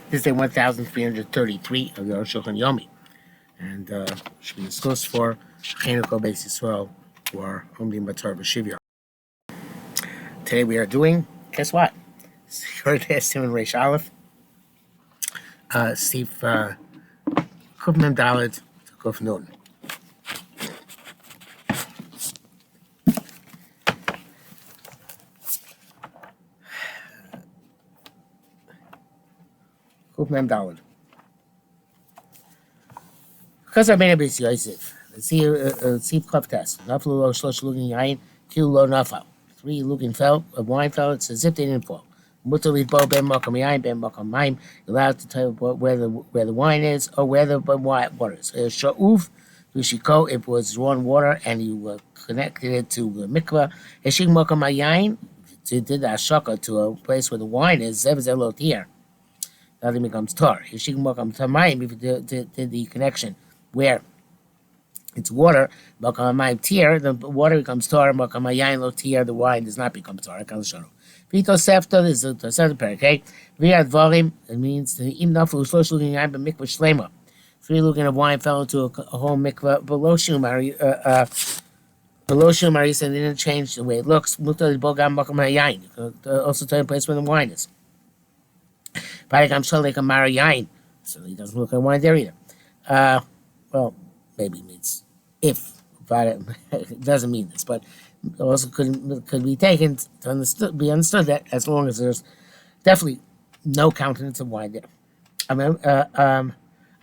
This is day 1333 of the Arukh HaShulchan Yomi, and should be discussed for Chanukah Beis Yisrael or Omdim Batar B'Shivya. Today we are doing, guess what? Simon Reish Aleph, Steve Kuf Mem Dalet to Kuf Nun. Kuf Mem Dalet. Because I've been a Beis Yosef, let's see Kuf test. Naflu lo shlosh lugin yain, kilu lo nafal. 3 lugin fell, a wine fell, it's as if they didn't fall. Mutter bo ben makam yain, ben makam maim. You're allowed to tell where the wine is or where the water is. Sha'uf, Yushiko, if it was drawn water and you connected it to the mikvah. Heshik makam yain, did the ashaka to a place where the wine is, zev zelot here. Nothing becomes tar. Heshik makam tamayim, if you did the connection where it's water, the water becomes tar, the wine does not become tar. Vito Sefta is the second parak, okay? Viad Varim, it means the Im Naflu Shlosh looking at the mikvah shlema. 3 looking of wine fell into a whole mikvah below Shumari, and they didn't change the way it looks. Mutar Bogam Makam Hayain, also tell the place where the wine is. Paragam Shalek Amara Yain, so he doesn't look at wine there either. Well, maybe it means if, but it doesn't mean this, but it also could be taken to be understood that as long as there's definitely no countenance of wine there. I mean, the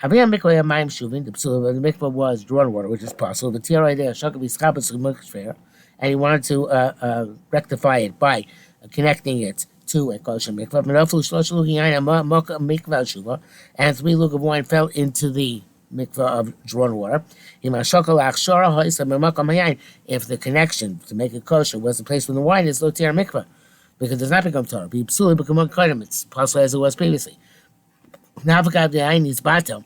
mikvah was drawn water, which is possible. The tiara there, and he wanted to rectify it by connecting it to a kosher mikvah. And 3 look of wine fell into the mikvah of drawn water. If the connection to make it kosher was the place where the wine is, lo tir mikvah, because it does not become Torah. It's possible as it was previously. Now, the ayin is batel,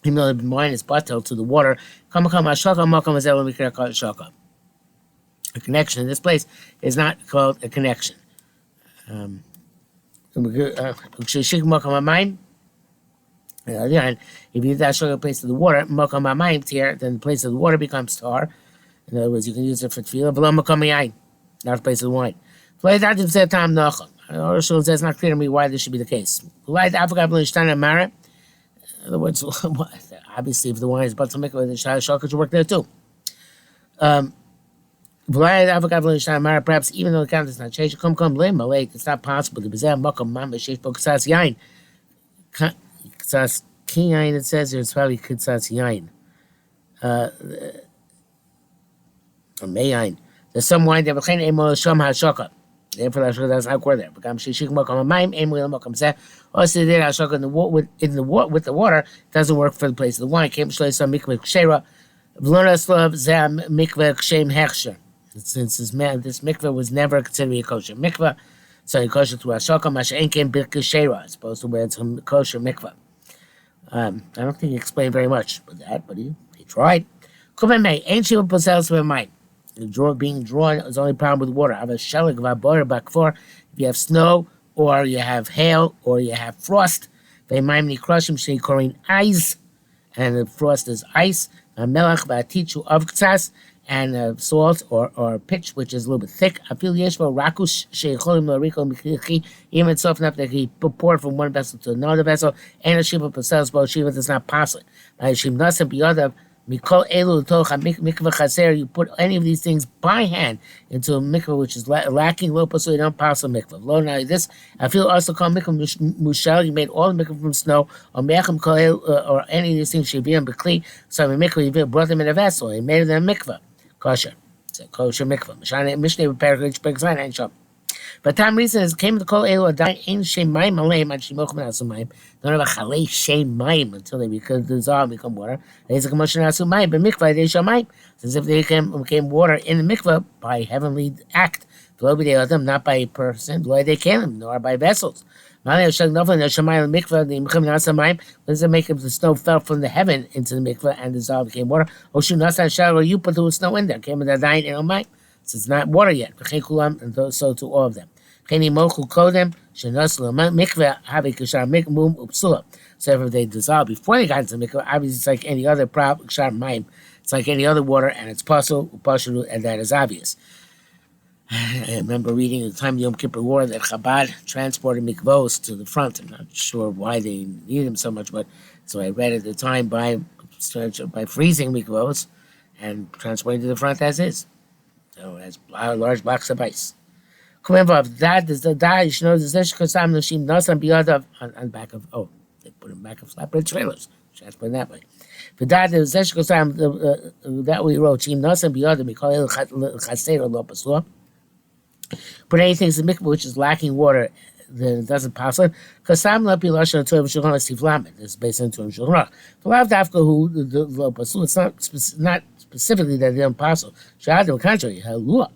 even though the wine is batel to the water. A connection in this place is not called a connection. If you dash a place of the water, then the place of the water becomes tar. In other words, you can use it for tefillah, not the place of the wine. It's not clear to me why this should be the case. In other words, obviously, if the wine is but to make it, the shaka should work there too. Perhaps even though the count is not changed, it's not possible to be Kitzas Kiyain, it says here, it's probably Kitzas Yain. Or Mayain. There's some wine there, but therefore, that's not where there. Also, with the water, it doesn't work for the place of the wine. Since this mikveh was never considered a kosher mikveh, so he kosher through Ashaka, Masha Enkem Birkashera, as opposed to where it's a kosher mikveh. I don't think he explained very much with that, but he tried. Ain't she possessed with mine? Being drawn is the only problem with water. I have a shelig v'abor bakfor. If you have snow, or you have hail, or you have frost, they might crush him. She calling ice, and the frost is ice. Melach v'atichu of ktsas, and salt or pitch, which is a little bit thick. I feel yeshvo rakush shecholim lariko michichi. Even soft enough that he poured from one vessel to another vessel. And a shiva possels both shiva is not possible. By shim nasa biyadav mikol elu tocha mikvah chaser. You put any of these things by hand into a mikvah which is lacking low, so you don't pass a mikvah. Lo now this I feel also called mikvah mushal. You made all the mikvah from snow or me'achim kol or any of these things should be in bekli. So a mikvah you brought them in a vessel. You made them a mikvah. Kosher. It's a kosher mikvah. Mishnah Parakh Perkzayin ain't shop. But time reason is came to call Elu Adain ain't shem mayim aleim and shimochim asumayim. Don't have a chalei shem mayim until they dissolve, become water. There's a commotion asumayim, but mikvah they shamayim. Since if they became water in the mikvah by heavenly act, not by a person, they can, nor by vessels. What does it make if the snow fell from the heaven into the mikvah and dissolved became water? Or you put the snow in there, came with a dying in my. So it's not water yet. And so to all of them. Keni mochu kodem shenos mikveh havi kashar mikmum upsula. So if they dissolve before they got into the mikveh, obviously it's like any other kashar mayim. It's like any other water, and it's pasul, and that is obvious. I remember reading at the time of the Yom Kippur War that Chabad transported mikvos to the front. I'm not sure why they needed them so much, but so I read at the time by freezing mikvos and transporting to the front as is. So as large blocks of ice. Remember, that is the die. You should know the zesh kosam noshim nasan biyadav on back of they put them back of flatbed trailers. Transport that way. But that is zesh kosam that we wrote shim nasan biyadav mikol chaser lo pasua. But anything in the mikvah which is lacking water, then it doesn't pass it. Because some lapi lashon toiv shulchan siflamet. It's based on toiv shulchan. The lav dafka who the lo pasul. It's not specifically that they don't pass it. Shad on the contrary, halua.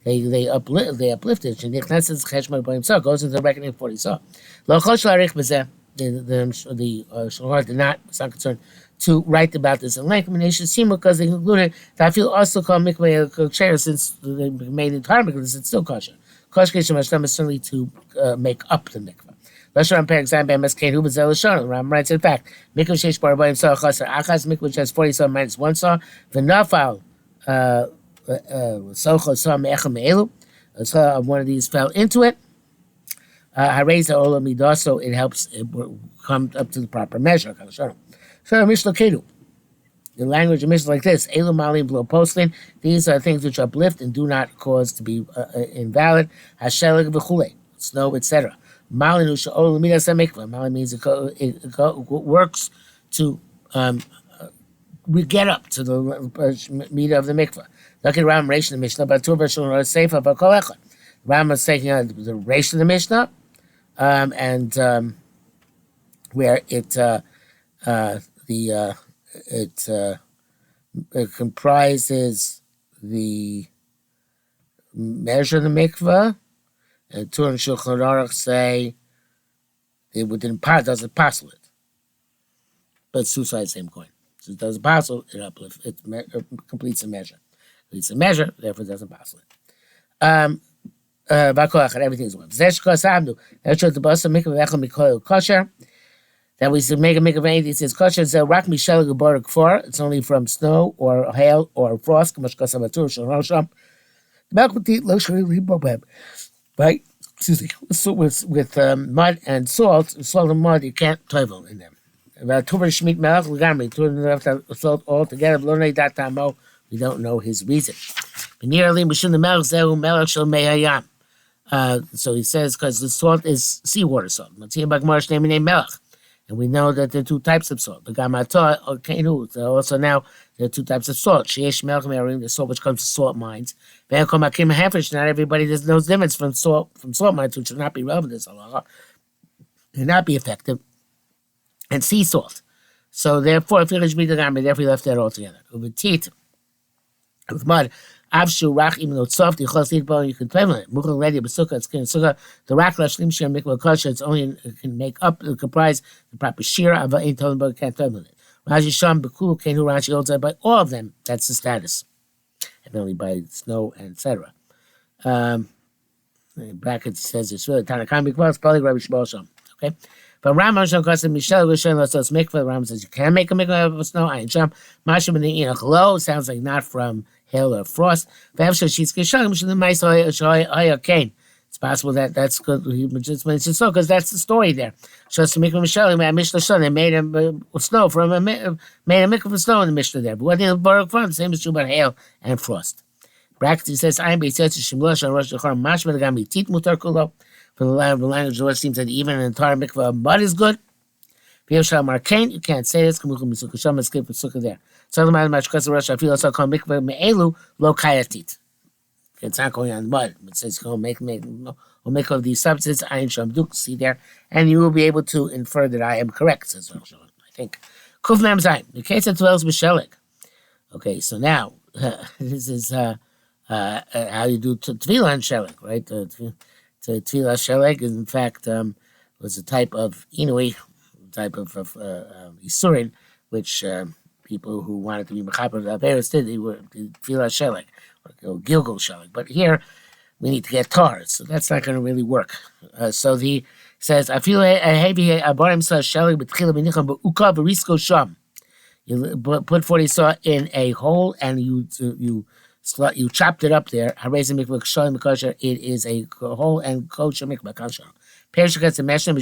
They uplifted. Shenichnases cheshma by himself goes into the reckoning of 40 saw. Lo chol shlarich bezeh. The shulchan did not. It's not concerned to write about this in length. Because they concluded that I feel also called mikveh kosher since they made it hard because it's still kosher. Kosher is certainly to make up the mikveh. Lashon Perek Zayin Be'emes Kein Hu B'Zel Lashon. Ram writes in fact, mikveh sheish bar b'yim saw chaser achas mikveh which has 40 saw minus 1 saw. V'nafal socha saw me'echel me'elu. A saw of one of these fell into it. Hareza olam midah, so it helps it come up to the proper measure. So Mishnah Kedu. The language of Mishnah like this: Elu malim below postlin. These are things which uplift and do not cause to be invalid. Hasheleg v'chule, snow, etc. Malin u'sha'ol midas mikvah. Malin means it works to get up to the midah of the mikvah. Look at Ram Reish in the Mishnah, but two versions are safe of a kol echad. Ram is taking out the Reish in the Mishnah, and where it comprises the measure of the mikvah, and Tur and Shulchan Aruch say it doesn't passel it, but it's two sides of the same coin. So it doesn't passel, it uplifts, it completes the measure. Completes the measure, therefore it doesn't passel it. Everything's one. That we should make a mikvah of anything. It says kosher. It says rak mishel gebar kfar. It's only from snow or hail or frost. Right? Excuse me. So with mud and salt and mud, you can't toivel in them. About tuver shmit melach legamri. Salt all together. We don't know his reason. So he says because the salt is seawater salt. And we know that there are two types of salt. Also now there are two types of salt. The salt which comes from salt mines. Not everybody knows the difference from salt mines, which will not be relevant to this halacha, and not be effective. And sea salt. So therefore, therefore he left that altogether. With mud. Avshu rach, even though it's soft, you can play with it. Muchal ready, but sukkah, it's kind of sukkah. The rach lashlim shir mikvah kosher, it's only it can make up, comprise the proper shira. Ava ain't told about can't play with it. Rashi Sham Bekulu Kenu Rashi holds that by all of them. That's the status, and only by snow and etc. In brackets it says it's really Tanakam mikvah. It's probably Rabbi Shmuel Sham. Okay. But Rambam Sham Kosim Michel Rishon Lasos mikvah. Rambam says you can make a mikvah of snow. Ayin Sham Mashim and the Inach sounds like not from hail or frost. It's possible that that's good. Just mentioned so because that's the story there. Just to make a Mishnah, they made a snow from made a mikvah from snow in the Mishnah there. But what the Baruch from the same is true about hail and frost. Brackets he says I'm based on Shimlosh and Rosh Hashanah Mashma the Gami Tit Mutar Kulo. From the language of it seems that even an entire mikvah of mud is good. You can't say this. Skip there. So the man mashkas Rosh I feel also called mikvah me'elu lo kayatit. It's not going on mud. It says go make of these substances. Ayin sham duk. See there, and you will be able to infer that I am correct. Says Rosh. I think. Kuf mem zayin. The case of 12 b'sheleg. Okay, so now this is how you do tefillah and sheleg, right? Tefillah sheleg is in fact was a type of inui, type of isurin, which people who wanted to be mechaper of Averis did. They were tefillah sheleg or gilgul sheleg. But here we need to get tar. So that's not going to really work. So he says, I feel a heavy abarim sa sheli b'tchila b'nicham b'uka v'risko sham. You put 40 saw in a hole and you chopped it up there. It is a hole and kosher mikvah kosher. Perish gets a Mishnah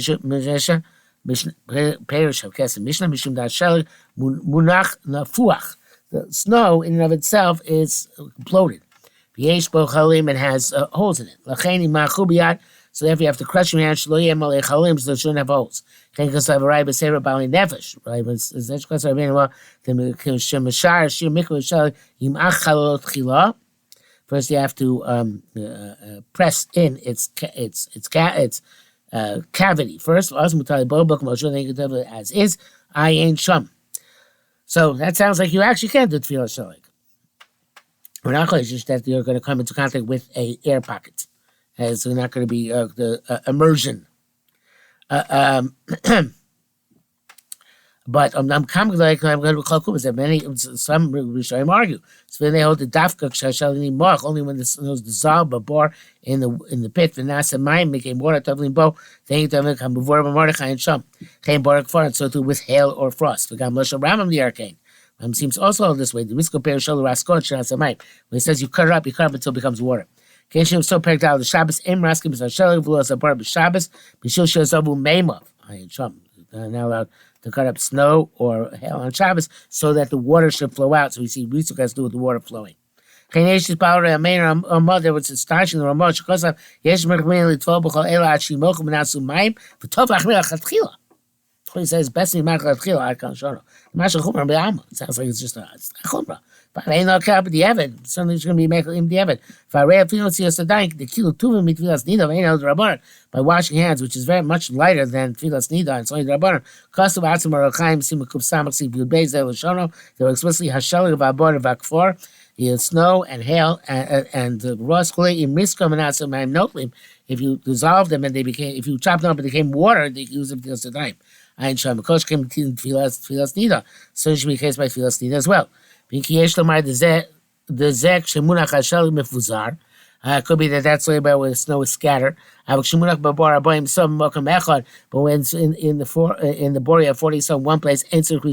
Perish gets a Mishnah Mishum da shel munach nafuach. The snow in and of itself is bloated. V'yesh bo chalim and has holes in it. L'chein imachu biyad. So therefore you have to crush your hand. Shlo yeh malei chalim, so it shouldn't have holes. Chen kasav aray b'seira b'alei nefesh. Right? It's kasav aray well. The shemashar shir mikvah shel yimach chalot chila. First, you have to press in its cavity. First, as is, I ain't shum. So that sounds like you actually can do tefillah shalig. We're not going to just that you're going to come into contact with a air pocket, as they're not going to be the immersion. But I'm coming like I'm going to call Kubas that many some Rishonim argue. So then they hold the dafka kshalini moch only when the snow is dissolved, but bore in the pit. The nasa mayim became water tavlin bo. Then you come before Mordechai and Sham came barak far, and so too with hail or frost. The gam lashon Ramam the arcane. Seems also this way. The risk of perishal raskot shenasa mayim. When it says you cut it up until it becomes water. Keshim so pegged out the Shabbos im raskim b'sashel v'los apart b'Shabbos b'shul shezavu meimov. I Sham now allowed to cut up snow or hail on Shabbos so that the water should flow out. So we see Ritzuk has to do with the water flowing. Chaynesh power a main mother was astonishing the Ramah because of Yesh Merkmin Litvo B'chol Ela Shimoch Menasu Maim V'tov Achmir Achatchila. He says best in Achatchila I can't show. Masha Chumra Be'ama. It sounds like it's just a Chumra. But I ain't no cap the Evid. Suddenly it's going to be making him the Evid. If I read Filos Yosadayik, the Kilo Tuvim Mitvilas Nida Ain't El Rabbanan by washing hands, which is very much lighter than Filas Nida and Soin Rabbanan. Kostav Atzim Arachaim Simakup Samak Sibud Beis El Shono. They were explicitly Hashalik of Abor of Akfor. Snow and hail and Ross Kulei in Miskam and Atzim and Notlim. If you dissolve them and if you chop them up and they became water, they use them for the time. Ein Sham Kosh came to Filas Nida. So it should be case by Filas Nida as well. Could be that that's the way where the snow is scattered. But when in the Borea of 40 some one place, you don't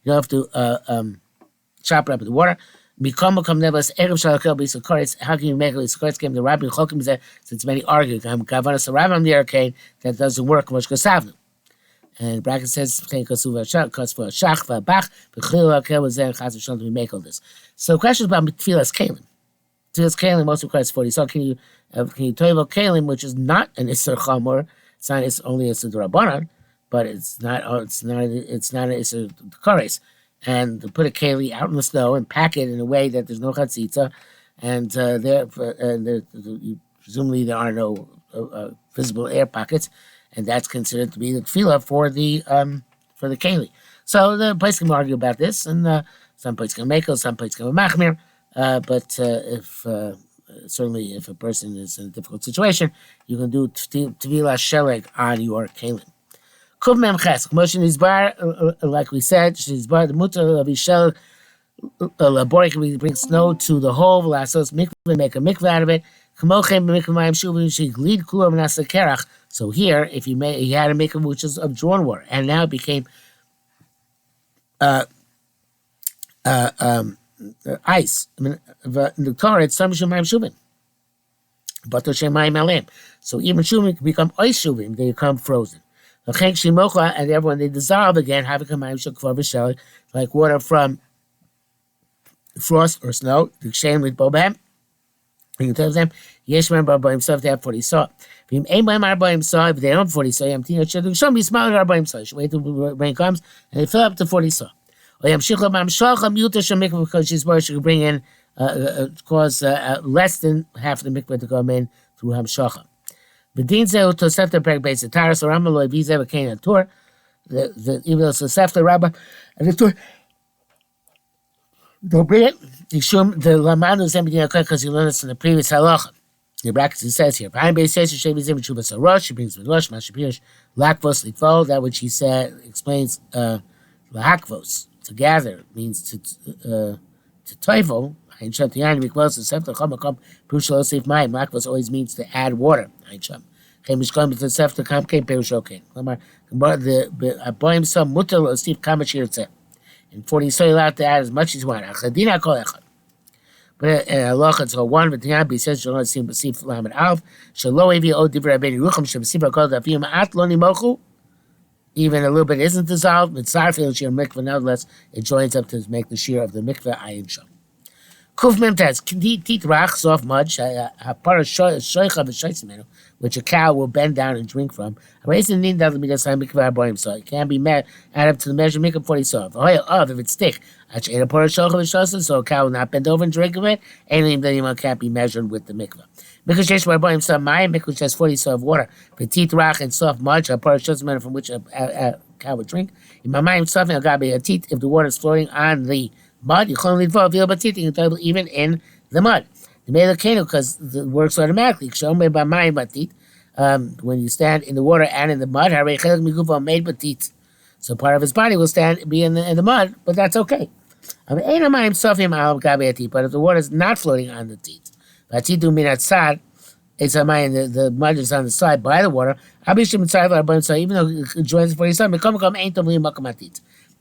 have to chop it up with the water. How can you make it? Came the Rabbi Chokim since many argue that doesn't work. And bracket says, to make all this. So questions about Tfilas Kalim. Tfilas Kalim also requires 40. So can you toivo Kalim, which is not an Isser Chamor, it's only Isser Drabanan, but it's not an Isser Kores. And to put a Kali out in the snow and pack it in a way that there's no chatzitza, and presumably there are no visible air pockets, and that's considered to be the tefillah for the keli. So the place can argue about this, and some places can make it, some places can machmir. But certainly if a person is in a difficult situation, you can do tefillah sheleg on your keli. Kuv mem ches motion is bar, like we said, is bar the mutar of ishel labor can bring snow to the hole. Lasos mikvah, make a mikvah out of it. Kamochem mikvah mayim shuvim sheglid kulam nasa kerach. So here, if you had to make a which is of drawn water, and now it became ice. I mean, the Torah it's some shemayim shuvim, but the shemayim alim. So even shuvim can become ice shuvim; they become frozen. And everyone they dissolve again, have a kamayim shukvar v'shel, like water from frost or snow. The shame with bobam. You can tell them, Yesh member by himself, they have 40 saw. If they don't have 40 saw, show me smaller by himself. Wait till rain comes and they fill up to 40 saw. Because she's worried she could bring in, cause less than half the mikvah to come in through Hamshacha. V'din zeh tosefta perek beis ataras or amaloi v'zeh v'kein atur. Even though tosefta rabba and the tur. Don't bring it. The Lamanu is empty because you learned this in the previous halacha. The brackets it says here. Behind base says she brings with Rosh, she brings with Rosh, Mashapirish, Lakvos, Litvo. That which he said explains Lahakvos, to gather, means to toivo, Ein Sham Tiyan Mikvos the Sefta Chamakom Perush Lo Seif Mayim. Makvos always means to add water. Ein Sham. Chem Mishkom the Sefta Kamkein Perush Okein. The Aboim Sam Mutter Lo Seif Kamach Yirtzeh. In 40 so you're allowed to add as much as you want. Achadina Kol Echad. But Allah so one with the says Shalom Sim Basif Lamed Alf Shalo Evi O Divra Ben Rucham Shabasifa Kol Dafim At Loni Mochu. Even a little bit isn't dissolved, but Sarfil Shir Mikvah, nevertheless, it joins up to make the shear of the Mikvah Ayin Shom. Kuf Memtaz, Tit Rach, soft mud, which a cow will bend down and drink from. It can be added up to the measure of Mikvah 40 sof. If it's thick, so a cow will not bend over and drink of it, and then it can't be measured with the Mikvah. Because Mikvah has 40 sof of water. For teeth rach and soft mud, from which a cow would drink. In my mind, something if the water is floating on the mud, you can only even in the mud. The male canoe because it works automatically. When you stand in the water and in the mud, so part of his body will be in the mud, but that's okay. But if the water is not floating on the teeth, it's the mud is on the side by the water. Even though it joins for yourself,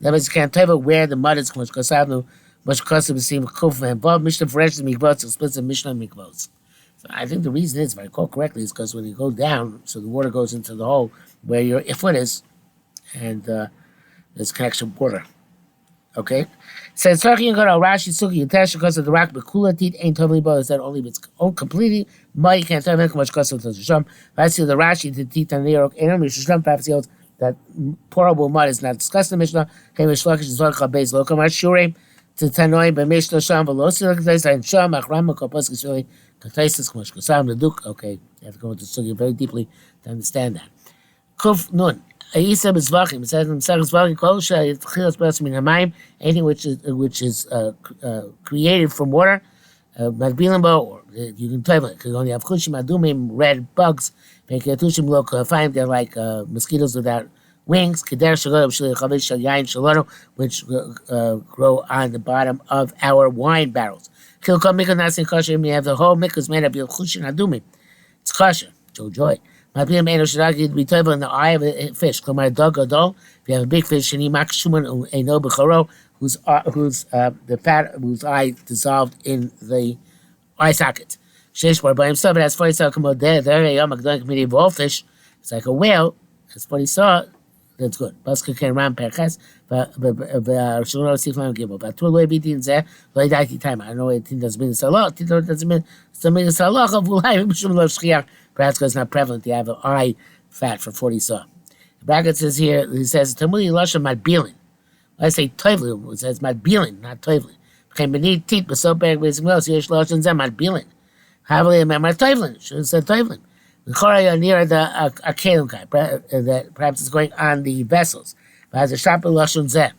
that means you can't tell where the mud is. So I think the reason is, if I recall correctly, is because when you go down, so the water goes into the hole where your foot is, and there's connection with water. Okay? So it's talking about Rashi Suki Yutesh because of the rock, but Kula Teeth ain't totally both. Is that only if it's completely mud, you can't tell how much cost of the Sham. I see the Rashi, the teeth and the Arukh, and Mishram, perhaps he holds that pourable mud is not discussed in the Mishnah. Hamish Lakish is Zorka Beis Lokam Ashurim to Tanoi, but Mishnah Sham, Velosi Lakatais, and Sham, Achram, Kopos, Kishori, Kataisis, Kmosh, Kosam, the Duke. Okay, you have to go into Sugi very deeply to understand that. Kuf Nun. Isa Bezvachim, it says in Bezvachim, Kol Shah, Chilas Bas Min Hamayim, anything which is created from water, Madbilimbo, or you can play with it, because only have Chushim Adumim, red bugs, Pekatushim Lokafayim, they're like mosquitoes without wings, Keder Shalom, Shalichavish, Shalayin, Shalono, which grow on the bottom of our wine barrels. Kilkom Mikah Nasin Kosher, you have the whole Mikah is made of Chushim Adumim. It's kosher, joy. Might be made of shiragi be table in the eye of a fish. If you have a big fish and whose the fat whose eye dissolved in the eye socket. Shesh by himself, it has 40 saw come out there. There a committee of all fish. It's like a whale. That's what he saw. That's good. Baska can ram perchas, but Shulchan see flam give up. But two loy bitin there, loy daiti time. I know it doesn't mean it's a lot. It doesn't mean it's a lot of life. Perhaps because it's not prevalent to have an eye fat for 40 saw. The bracket says here, he says, Tamuli Lasha Madbilin. I say Tovlin, it says Madbilin, not Tovlin. Became beneath teeth, but so bad with well, so Yesh Lashan Zem Madbilin. Havli and Mamar Tovlin, should have said Tovlin. The Choraya near the Kalim guy, that perhaps it's going on the vessels. But as a shop of Lashan Zem,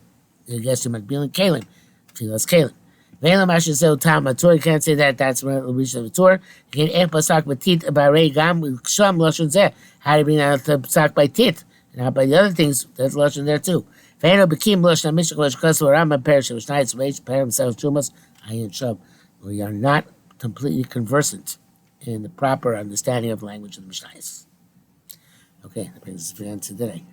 I guess you Madbilin Kalim, if he loves Kalim. Velam Asher Sel Tam Matur, you can't say that that's when we reach the Matur. You can Pasak Batit Barei Gam with Sham Lashon Zeh. How do you bring out the Pasak by Tit? And how by the other things, there's Lashon there too. Veno Bekim Lashon Mishak Lash Kasu Rama Perish of Shnai Tzveish, Perim Sel Chumas, Ayin Shab. We are not completely conversant in the proper understanding of language of the Mishnayos. Okay, that brings us to the end today.